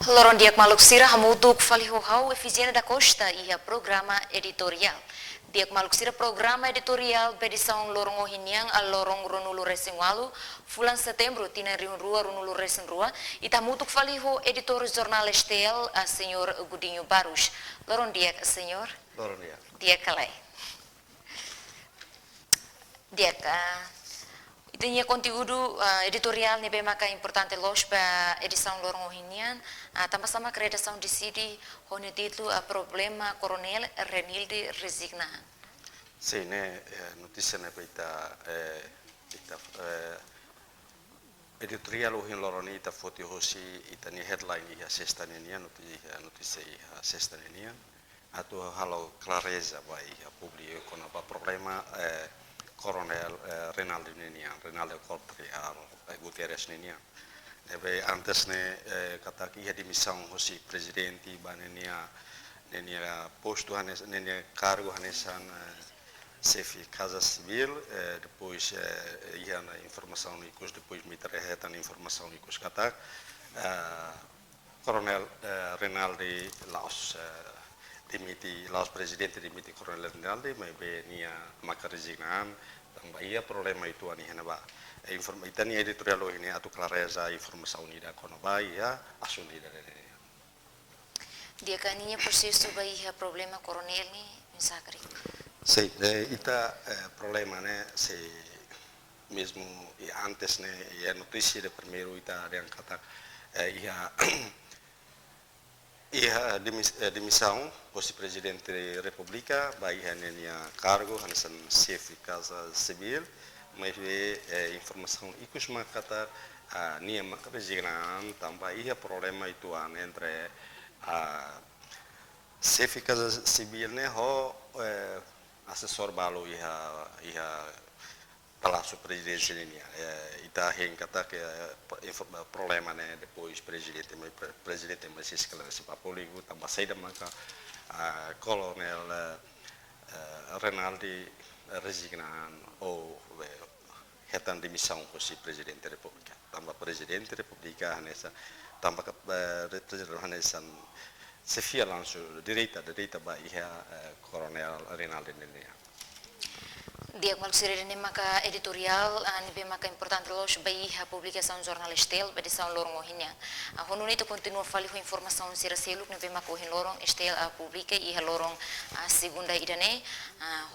Lorong Diak Maluk Sira hamutuk falihohau eficiência da Costa e a programa editorial. Diak Maluk Sira programa editorial bedição Lorong Ohiniang a Lorong Runulu Resingualu fulan setembro tina riun rua Runulu Resin rua e tamutuk faliho editor jornal Estel a senhor Gudinho Barus. Lorong Diak senhor. Lorong Diak. Diak kalai. Diak Itenha conteúdo editorial nebe maka importante los para edição Lorong Ohinian, também sama redação decide onde título a problema coronel Renilde resigna. Sim, né, notícia né para ita editorial Ohin Lorong ita foto hosi ita ni headline ia sexta nenia notícia ia sexta nenia atau halo clareza vai ia publico con apa problema Coronel Renaldo Corpri Gutierrez Nenia. Ebe antes ne kata ki di missão hosi presidente banenia nenia posto hanes nenia cargo hanesan chefe Casa Civil depois ia na informação ikos depois me terretan informação ikos kata Coronel Renaldo Laos dimiti Laos presidente dimiti Coronel Renaldo maybe nia maka resignan tambah ia problema itu ani henaba informasi ni editorial ini atau clareza informasi unida konoba ia asuni dari dia kaninya proseso baia problema coronel ni misakri sim ita problema né se mesmo antes né a notícia de primeiro ita yang kata ia demissão posi presidente da República vai hanya cargo hanesan chefe Casa Civil mas informação ikus makata nia resignan tambah ia problema itu entre chefe Casa Civil ne ho assessor balu ia Palácio Presidencial ini ita yang kata ke problema né depois presidente masih esclarece para político tambah saída maka Coronel Renaldi resignan ou hetan demissão posi presidente República tambah presidente República hanesa tambah hanesan sefia langsung direita ba ia Coronel Renaldi ini dia Maluk Sira ini maka editorial nebe maka importante los bai a publicação jornal Estel edição Lorong Ohinian honu itu continua fali ho informação sira seluk nebe maka Ohin Lorong Estel a publica e Lorong a segunda idane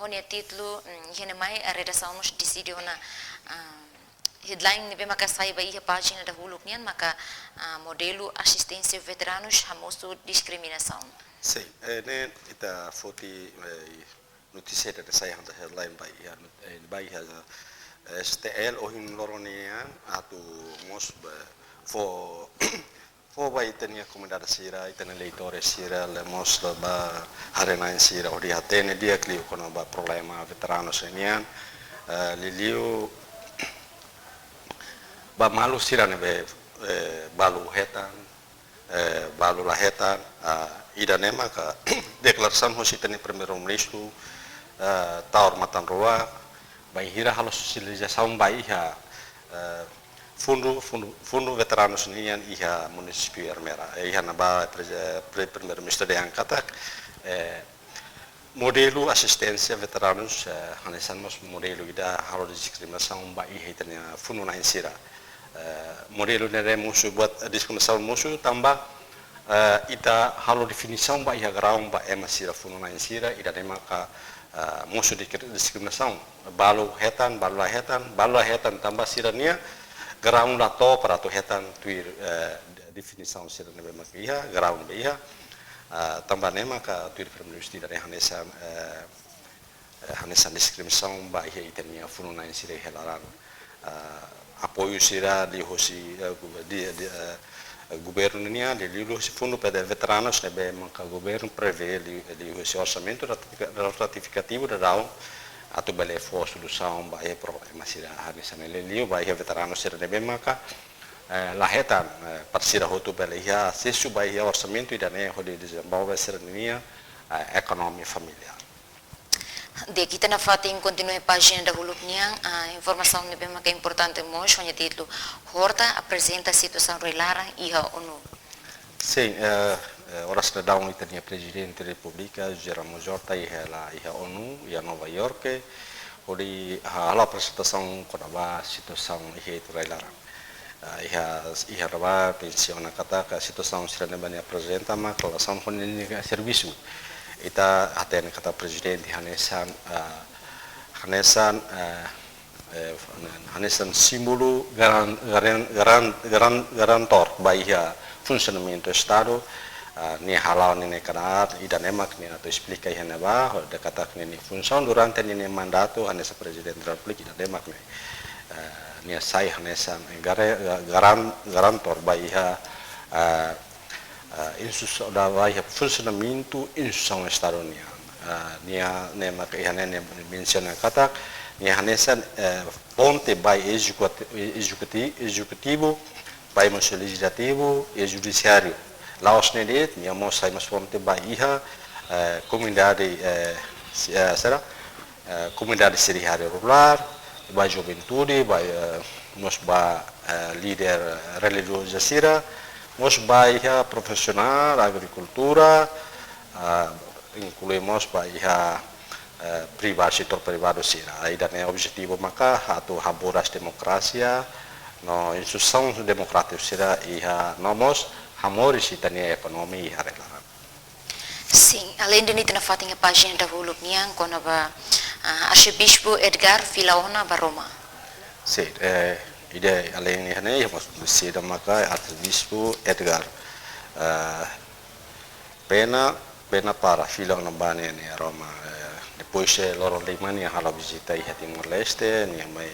honi título hene mai a redação nos decide ona headline nebe maka sai bai a página da huluk nian maka modelo assistência veteranos hamoso discriminação sim ne ita foti notícia dari saya hantar headline baik STL Ohin Loronian atau mos for baik tenia komunidade sira itena leitores sira lemos ba harena sira odi hatene dia klio kono ba problema veteranos enian liliu ba malu sira nebe balu hetan balu lahetan ida nema ka declaração hositene primeiro ministro taur matan roa bai hira halos sosialização bai ha fundo veteranos nian iha município Armera iha naba primeiro ministro yang kata modelo assistência veteranos hanesan mas modelo ida halos diskriminação bai hitanya fundo na insira modelo nere musuh buat diskriminação musuh tambah ita halo definição ba iha grau ba emasira funo na insira ida nema ka musuh diskriminação balu hetan tambah sirania grau la to para to hetan tuir definição sira nebe mak iha grau be iha tambah nema ka tuir universiti dari hanesan diskriminação ba iha itania funo na insira helaran apoio sira di hosi governo nia de lilu fundo para veteranos nebe manca governo prevê li orçamento ratificativo da dao atau bale for solução ba e problema sira hanesan liu ba e veteranos sira nebe manca lahetan parsira hotu bale ia sesu ba e orçamento ida ne holi desenvolver sira nia ekonomi familiar de kita na fatin continue página da huluk niang informação nebe maka importante mos onde título Horta apresenta situação relara iha ONU Sim, ora se dá um itania presidente da República, Gerardo Jorta, e a ONU, e a Nova York, onde a apresentação quando a situação é trailara. Ia raba pensiona kata ka situação sirane bani apresenta ma relação com ini serviço. Ita aten kata presidente Hanesan símbolo garantor bahia funcionamento do Estado ni halau ni kadar idan emak ni atau explica ihane ba de kata ni função durante ni mandato Hanesa presidente da República idan emak ni sai Hanesan garantor bahia instituição da bahia funcionamento instituição Estado ni emak ihane menciona kata ni Hanesan ponte by executivo, by legislativo e judiciário. Lá os nedet, minha moça mas ponte by iha comunidade comunidade seriária rural, by juventude, by nós by líder religioso sira, nós by profissional agricultura, incluímos by privado, setor privado sira. Aí daí objetivo maka atau haburas demokrasia, no instituição democrática sira iha nomos hamoris itania ekonomi iha reglaran. Sim, além de nita na fatinha página da huluk niang kona ba Arcebispo Edgar Filaona Baroma. Sim, ide além iha ne mas sira maka Arcebispo Edgar pena para Filaona bane ni Roma. Depois loro limani hala visita i Timor Leste, ni mai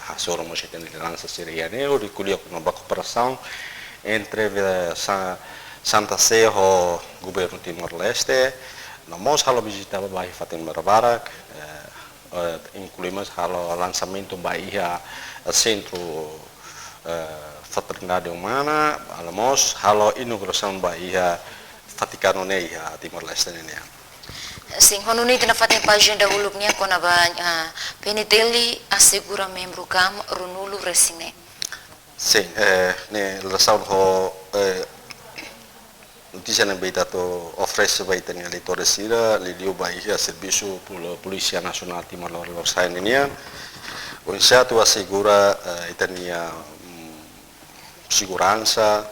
hasoro mo siete lideranza siriana o ricolio con una cooperação entre Santa Sé o governo Timor Leste. Nós hala visita bai Fatim Barak, incluímos hala lançamento bai centro fraternidade humana, alamos hala inauguração bai Vaticano nei Timor Leste nenia. Sim, quando nita na fatinha página da huluk niang kona ba peniteli assegura membro cam Ronulo Resine. Sim, ne relação ho notícia na beita to oferece beita ni eleitores sira liu bai a serviço Polícia Nacional Timor Leste nenia. O inseto assegura itania segurança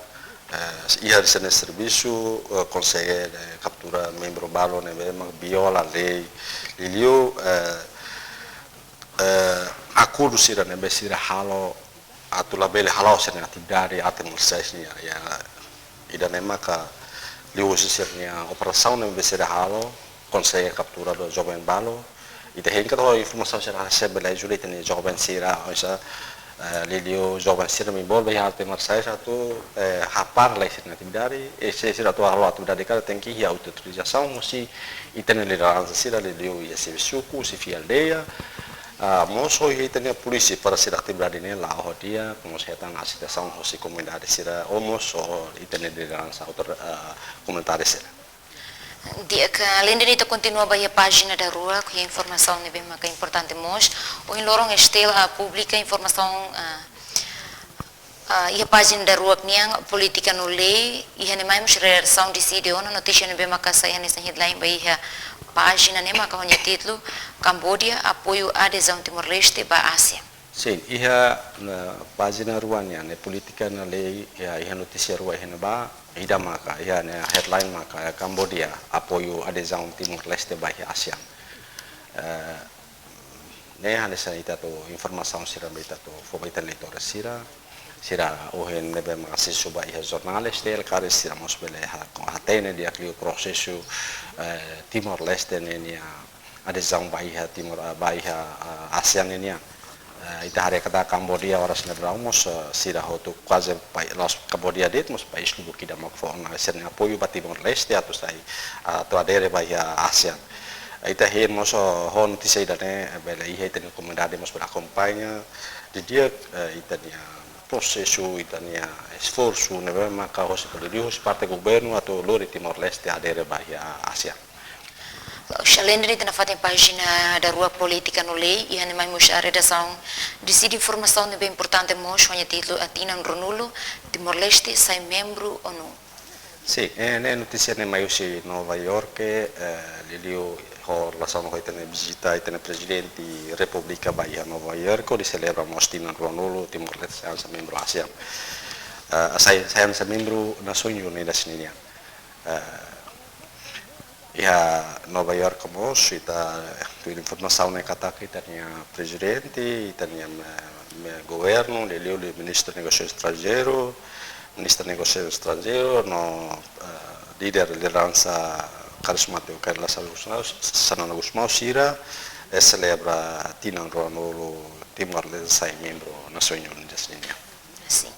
ia de serviço consegue capturar membro balo ne viola lei liu acordo sira ne besira halo atula bele halo sira atividade atemul sesnya ya ida ne maka liu sirnya operação ne besira halo consegue capturar do jovem balo ida henka to informação sira recebe julita ne jovem sira oisa Lilio jovem sira me bolbe ya Timor Leste satu hapar lá sira atividade esse sira to halo atividade cara tem que ir autorização mosi itene liderança sira Lilio ia serviço se fi aldeia moso itene polícia para sira atividade ne lá ho dia como se tang assistência mosi comunidade sira omos o itene liderança comunitária sira. Dia que além de nita continua a página da rua com a informação ne bem que é importante mos o em lorong estel a publica informação a página da rua niang política no lei e hane mai mos reação decide ona notícia ne bem que sai nessa headline vai a página ne maka honya título Cambodia apoio adesão Timor Leste ba Ásia. Sim, iha na página ruannya ne politika na lei iha notícia rua iha ba ida maka iha ne headline maka Cambodia apoio adesão Timor Leste ba ASEAN. Ne hanesa ita to informação sira beta to fobaita leitora sira o hen nebe maka suba iha jornales del kare sira mos bele ha atene dia clio processo Timor Leste ne adesão ba iha Timor ba iha ASEAN ne ita hari kata Cambodia waras nedraumos sira hotu quase los Cambodia ditmos país lubu kida mak fo na serna apoio ba Timor Leste atu sai to adere ba ya ASEAN ita hirmos hon tisai dane bela iha ten comunidade mos para acompanha de dia itania processo itania esforço nebe maka hos políticos parte governo atu lori Timor Leste adere ba ya ASEAN. Além de na fatem página da rua política no lei e ainda mais a redação decide informação bem importante mos onde título Atina Ronulo Timor Leste sai membro ONU. Sì, ne notizia ne mai usci Nova York, liliu ho la sono hoitene visita itene presidenti Repubblica Bahia Nova York di celebra mostina Ronolo Timor Leste ansa membro ASEAN. Saya ansa membro Nações Unidas ninia. Ia Nova York mos ita tu informação ne kata kita nia presidente, ita nia governo, liliu di ministro negócio estrangeiro, ministro negócio estrangeiro, no líder liderança carismático Carlos Sanana Gusmao Sira celebra Tinan Ronolo Timor Leste sai membro Nações Unidas ninia. Sim.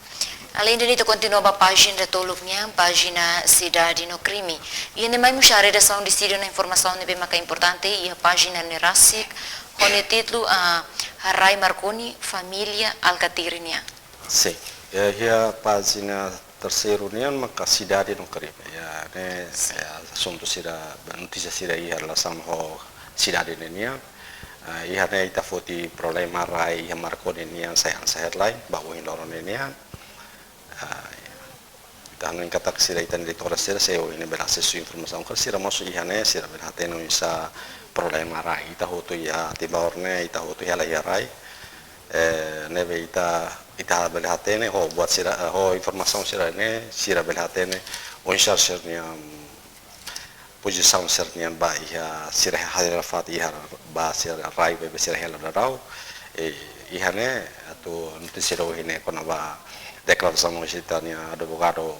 Além de isso, continua a página da Toluknya, página Cidade no Crime. E ainda mais a redação de Sírio na informação de bem importante e a página Nerasik, com o título Rai Marconi, Família Alcatirinia. Sim, e a página terceiro nian maka Cidade no Crime. Ya, ne assunto sira notícia sira em relação ao Cidade nian. Ia ne ita foti problema Rai Marconi nian sayang headline bawa indoro nian. Tahan kata sira itan di tora sira seo ini berhasil su informasi angker sira masuk ihane sira berhati no isa problema rai ita hotu ya tibaorne ita hotu ya rai neve ita berhati ne ho buat sira ho informasi sira ne sira berhati ne onshar sirnya posisi sirnya ba ya sira hadir fati ya ba sira rai be sira hela darau ihane atau nanti sira ini kona ba declaração mexicana advogado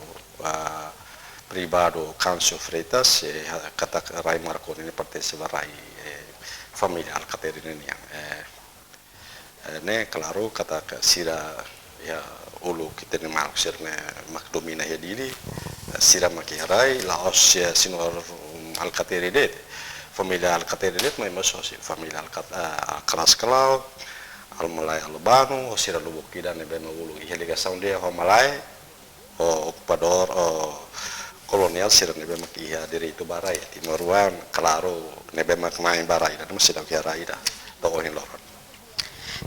privado Câncio Freitas kata Rai Marconi ini pertence a Rai família Alcaterina ne claro kata sira ya ulu kita ni maluk sirne mak domina ya dili sira maki Rai laos ya sinor Alcaterina família Alcaterina mai masuk família kelas kalau al malai al banu o sira lubuk kida ne bema ulu ia ligação dia ho malai o ocupador o kolonial sira ne bema kia direito barai timoruan claro ne bema kemain barai dan masih dak rai da to hin loron.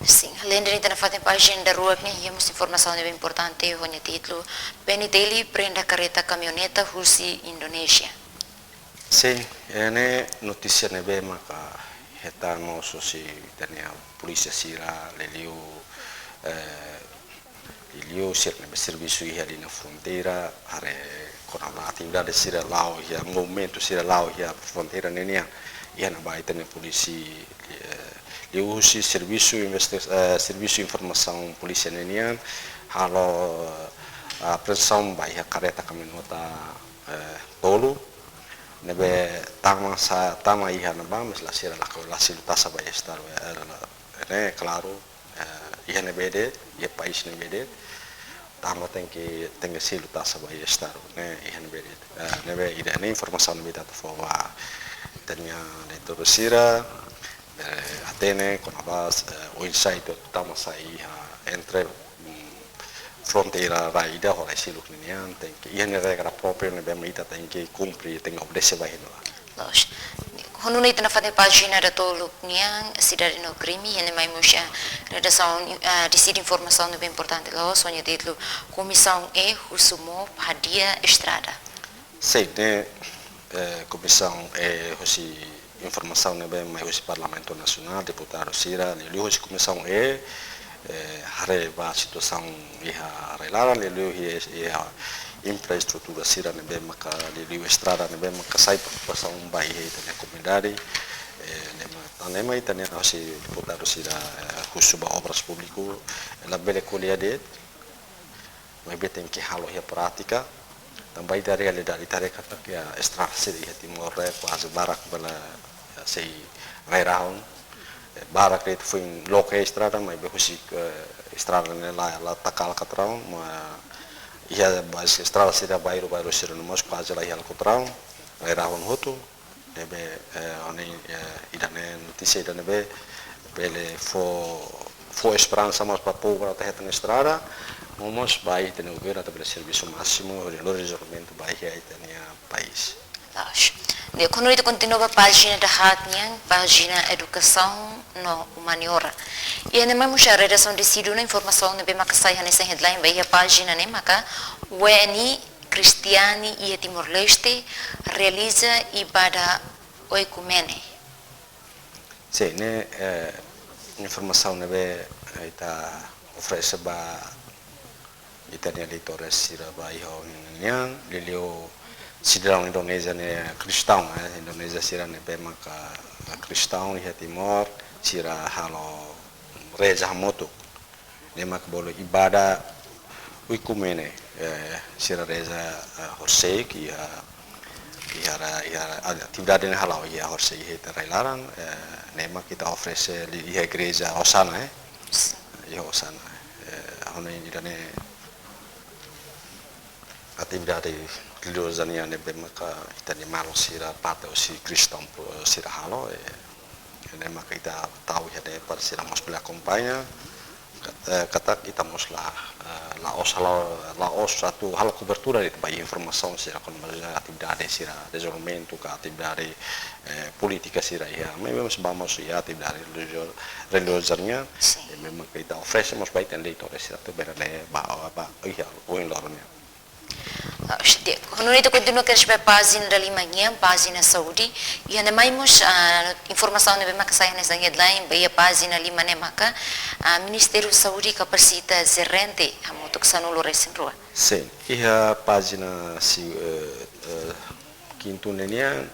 Sim, além de ter feito página da rua, temos informação bem importante com o título Peniteli prenda carreta caminhoneta Rusi Indonésia. Sim, ne notícia ne bema ka etano sosi tenia polícia sira leliu sirne serviço ia ali na fronteira are com a atividade sira lao ia movimento sira lao ia fronteira nenia ia na baita ne polícia liu si serviço informação polícia nenia halo apreensão baia careta caminhoneta tolu nebe tama iha na bames la sira la silutasa ba estar ne claro iha ne bede ia país ne bede tama tenke silutasa ba estar ne iha ne bede nebe ida ne informação ne beta fo wa tenia ne to sira atene con abas o insight tama sai entre fronteira raida ora siluk nian tem que ia ne regra própria ne bem ita tem que cumprir tem obedecer vai no Los Quando noi tena fate pagina da tolo niang cidade no crime e mai musha redação de informação bem importante lá sonho título comissão Husumo Hadia Estrada. Sei ne comissão hoje informação ne bem mais hoje Parlamento Nacional deputado Sira li hoje comissão hare ba situação iha relara lelu iha infraestrutura sira ne bem maka lelu estrada ne bem maka sai preocupação bai da comunidade nema itania hoje deputado Sira Husuba obras público ela bele kuliah de vai tem que halo ia prática também da realidade itare kata ya estrada sira iha timor quase barak bela sei rairaun barak itu foi loca estrada mas behusi estrada la takal katrão ia bas estrada sira bairro sira no mas quase lá ia katrão rairaun hotu nebe oni idane notícia idane bele fo esperança mas para povo até na estrada mas vai ter no governo até serviço máximo o desenvolvimento vai aí tenia país. Quando itu continua a página da Hatniang, página educação no humaniora. E ainda mais a redação de Sidu na informação de bem makasai nessa headline vai a página né maka weni cristiani e Timor-Leste realiza ibadah oikumene. Sì, informação ita oferece ba itania leitores sira ba iho nian lilio sidang Indonesia ne kristau Indonesia sira ne maka kristau iha Timor sira halo reza moto ne mak bolo ibadah uikumene sira reza horsei ki ihara atividade halau ia horsei hita railaran nema kita oferece iha igreja Osana iha Osana hone idane atividade religiosa ne maka itani malo sira pata si kristão sira halo ne maka kita tahu ya de para sira mos bela acompanha kata kita mos la os satu hal cobertura di bai informação sira con atividade sira desenvolvimento ka atividade politica sira ya memang vamos ya atividade religiosanya memang kita oferecemos bai ten leitores sira tu berale ba iya o in lornya. Quando noi continua a crescere página da Limanha, página saúde, e ainda mais informação de bem que sai nessa headline, bem a página Limane Maca, Ministério da Saúde capacita gerente a moto que sanulo recém rua. Sim, e a página se quinto nenia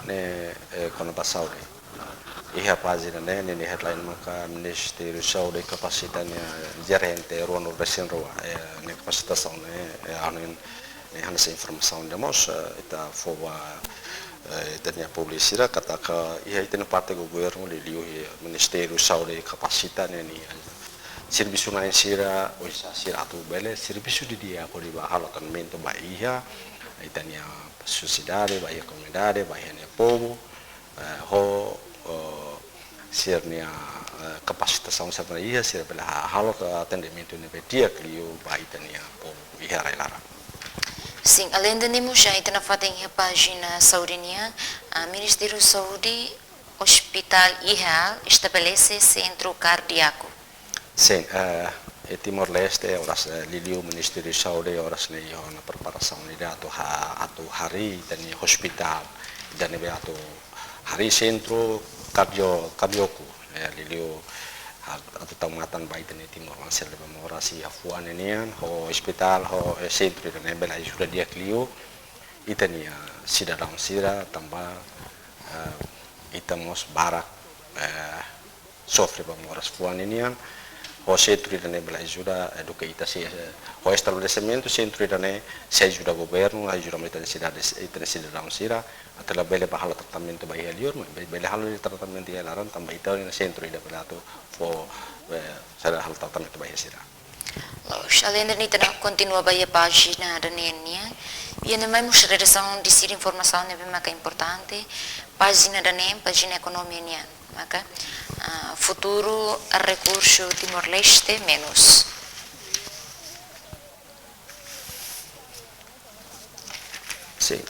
ne quando passou e a página ne headline Maca Ministério da Saúde capacitanya gerente ruang recém rua ne capacitação ne essa informação demos ita fowa itanya publisira kata ka ia itena parte governo liliu Ministério Saúde capacita ni serviço na sira o sira atu bele serviço di dia ko di bahalo tanmento ba ia itanya sociedade ba ia comunidade ba ia povo ho sirnia capacitação sama ia sira bela halo atendimento ne dia clio ba itanya povo ia lara. Sim, além de nemos já na fatem a página saudinha, a Ministério da Saúde, Hospital IHA estabelece centro cardíaco. Sim, Timor-Leste, horas liliu Ministério da Saúde, horas ne na preparação ni atu hari dan hospital dan atu hari centro cardioku liliu atau tamatan baik dan Timor Leste lebih morasi afuan inian ho hospital ho centro dan bela sudah dia clio itania sida dalam sira tambah itamos barak sofre moras fuan inian ho centro dan bela sudah educa ita si ho estabelecimento centro dan se ajuda governo ajuda mereka sida dalam sira atau bele bahala tratamento bayi liur bele halu tratamento ya laran tambah itu ni centro ida belato fo sada hal tratamento bayi sira. Além de nita continua bayi página da nenia e nem mais redação de sir informação é bem mais importante página da nem página economia nia maka futuro recurso Timor-Leste menos. Sim,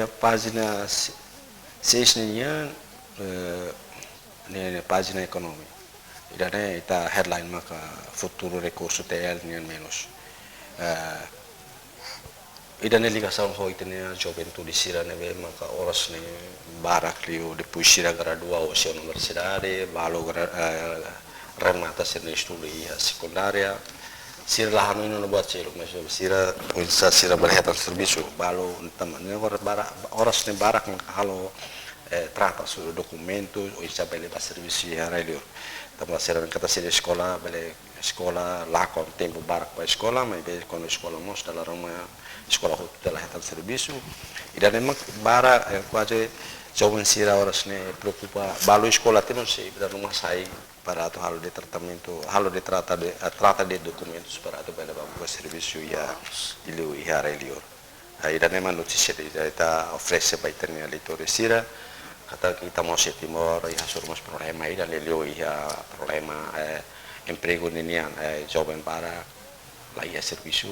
a página 6 niya ne página economy. Idane ita headline maka futuro recurso TL niyan menos. Idane ligação ho itene juventude sira nebe maka oras ne barak liu depois sira gradua o sua universidade, valo remata sira estudi secundária. Sira lahan ini buat sira, macam sira berhatan serviço, balo temannya oras ne barak halo trata su documentos, ou isa bele ba serviço ya radio. Tambah sira kata sira sekolah bele sekolah lakon tempo barak ba sekolah, mas bele kono sekolah mos dalam rumah sekolah hotel hatan serviço. Ida ne mak barak quase jovem sira oras ne preocupa balo sekolah temos se dalam rumah sai para tu halo de tratamento, halo de trata de documentos para tu bela babu serviço ya ilu ihara ilior. Aí da nema notícia de ita oferece baitania leitores sira kata kita mau Timor ya surmas problema ida lelio ya problema emprego ninian jovem para la ya serviço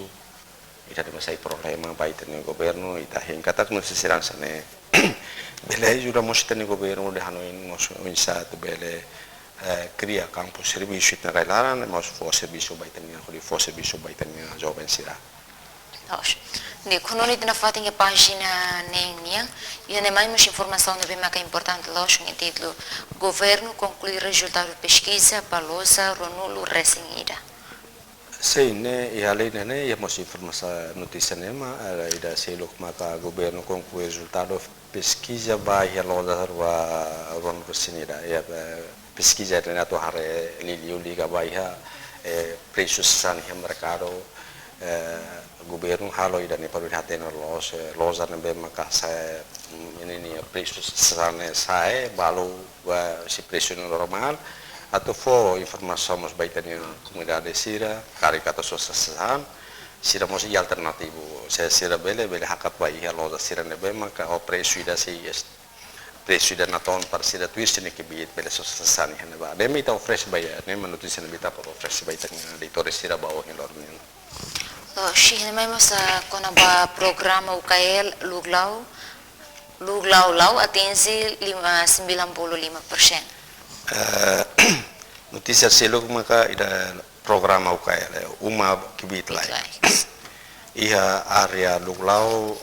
ida de masai problema baitania governo ita hen kata necesitan sane bela ajuda mostrar governo de hanoin mos insat bele cria campo serviço na Railaran, mas for serviço baitania, quando for serviço baitania jovem será. Laos. De quando nós na fatinha página nem e nem mais informação de bem mais importante Laos com o título Governo conclui resultado de pesquisa Palosa Ronulo Resinida. Sim, né, e além né, e mais informação notícia né, mas ida selo maka governo conclui resultado pesquisa vai a loja Ronulo Resinida e pesquisa né atau hari liliu liga vai preços san mercado governo halo ida ne paru haten loja ne be maka saya ini preços sana saya balu si preço normal atau fo informação mas baitani comunidade sira karikata sosial sira mos alternativo saya sira bele hakat bai loja sira ne be maka o preço ida si preço ida naton para sira twist ne ke biet bele sosial ne ba de mita fresh bai ne manutis ne bita para fresh bai tang leitor sira ba o hilor ne Sih namai masa kona ba programa UKL Luglau atinge 95%. Notícia selo maka ida programa UKL uma kibit lai. Ia area Luglau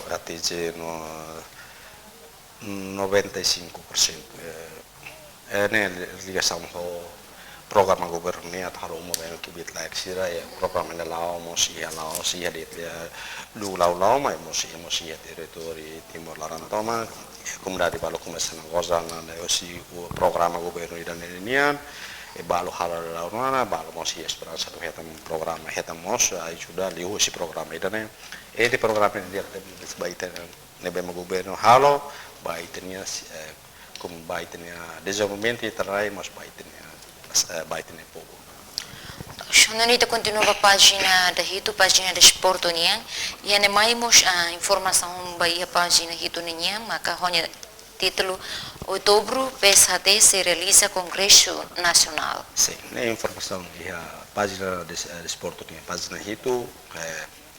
atinge no 95%. Ne ligação ho programa governo ni atau umum yang kibit lain sira ya program ini lao mosi hadit ya Luglau mai mosi ya teritori timur larantoma kemudian balu kumesan gozan na osi programa governo dan inian balu halal launa balu mosi esperança do hetam programa hetam mos ai sudah liu si programa dan di program ini dia sebaiknya nebe governo halo baitnya baitnya desenvolvimento terai mas baitnya pouco. Quando nós continuamos a página da Hito, página da Esporto niang, e ane mais informação baia página Hito niang, maka honya título Outubro PSHT se realiza Congresso Nacional. Sim, né informação a página de Esporto niang, página Hito,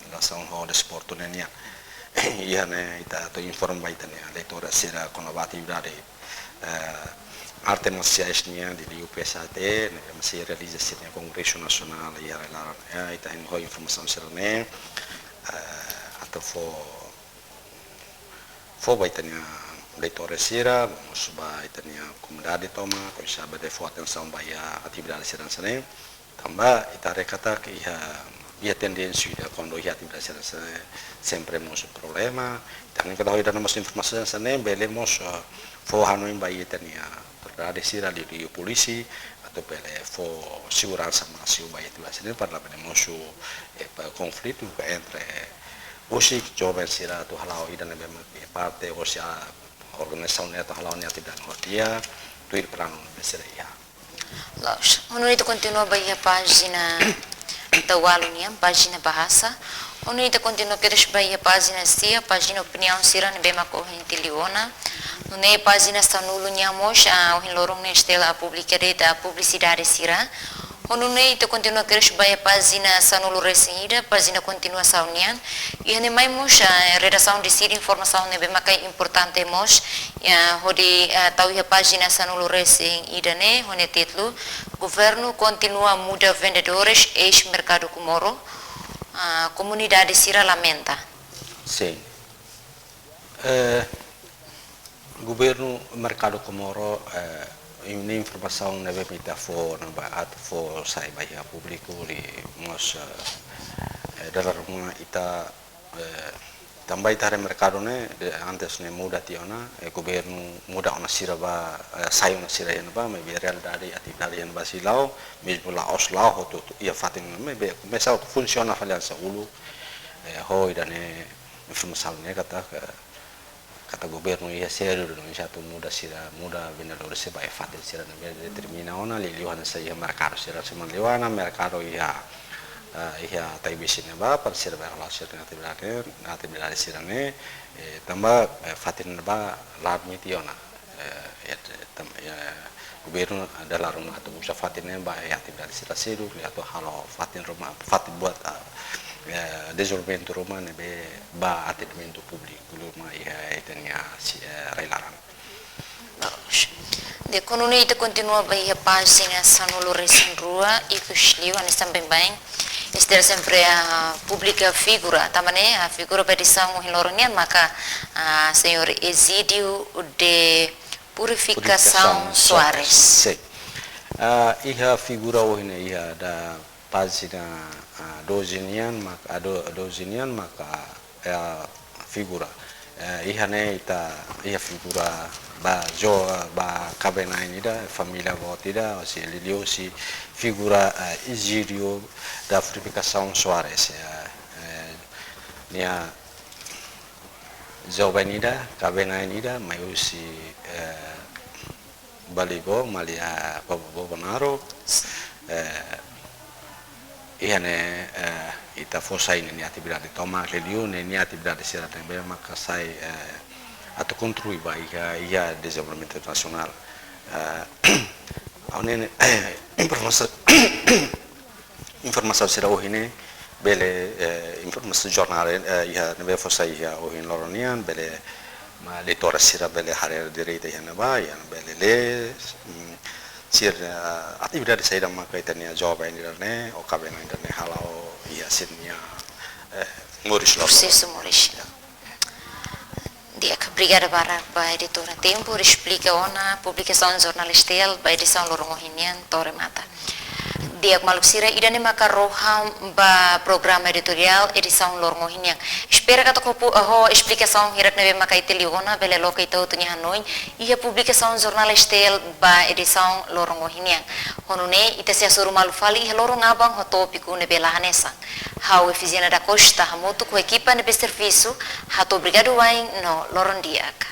relação ao Esporto niang. E ane ita to informa baita niang, leitora será com a atividade arte marciais niya di UPSAT masih realisasi niya Kongreso Nasional ya laran ya ita info informasi sirne atau fo baitanya leitore sira musba itanya komunidade toma ko sabe de fo atenção baya atividade sira sane tamba ita rekata que ia tendensi da quando ia atividade sira sane sempre mos problema também kada hoida mas informasi sane belemos fo hanoin baya itanya ada sira di polisi atau pele fo segurança masih baik itu sini para musuh konflik entre osi jovem sira tu halau idan be parte osi organização neto halau neto dan dia tu ir perang besar ya Laos itu continua baia página da Walunia página bahasa itu continua queres baia página opinião sira be macorrente liona no página Sanulo nyamos o hilorong nestela a publicidade sira itu continua queres baia página Sanulo Resinida página continua saunian e ane mai mos redação de sira informação ne be makai importante mos hodi tahu ya página Sanulo Resinida ne hone título governo continua muda vendedores ex mercado Comoro comunidade sira lamenta. Sim. Governo mercado Comoro ini informação na bebida for sai baia público di mos dalam rumah ita tambah ita mercado ne antes ne muda tiona governo muda ona siraba sai ona sira yana ba me real dari atividade yana ba silau mesmo lá os lá hoto ia fatin me começar a funcionar falhança ulu hoi dan informação ne kata governo ia sério no satu muda vendedor se vai fatin sira ne determina ona liliuhan saya mercado sira seman liwana mercado ia tai bisine ba par sira ba relasi atividade sira ne tambah fatin ba larmi tiona governo adalah rumah atau usaha fatin ba atividade sira seru atau halo fatin rumah fatin buat desenvolvimento rumah ne be ba atendimento público rumah ia itania relaran. De quando continua baia página Sanulo Resin Rua e que esliu anistan bem Istilah sempre a pública figura, tamane a figura petição hiloronian maka senhor Exídio de Purificação Soares. Sim. Iha figura ohine iha da página dozinian maka figura. Iha ne iha figura ba cabena inida família votida o si lilio si figura Exídio da Purificação Soares. Nia Jovenida cabena inida maiusi Baligo malia Bolsonaro ihane ita fosa ini atividade toma lelio ne atividade sera também maka sai atau contribui ia desenvolvimento nasional awne informasi sera ohine bele informasi jornal ia nebe fosa ia ohin loronian bele ma le tora sira bele hare direita ia ba ia bele le sir atividade saída maka itania job ainda né o cabelo ainda né halau ia sirnia Maurício Processo Maurício. Dia que obrigada para a editora Tempo explica ona publicação jornalistel ba edição Lorongohinian Tore Mata. Dia que maluksira idane maka roham ba programa editorial edição Lorongohinian. Espera que toco ho explicação hirat nebe maka iteliona bele loka itau tunya Hanoi ia publicação jornalistel ba edição Lorongohinian. Honune ita sia suru malufali lorong abang ho tópico nebe lahanesa. Hau eficiena da costa hamoto com equipa nebe serviço hato obrigado wain no Lorondiak.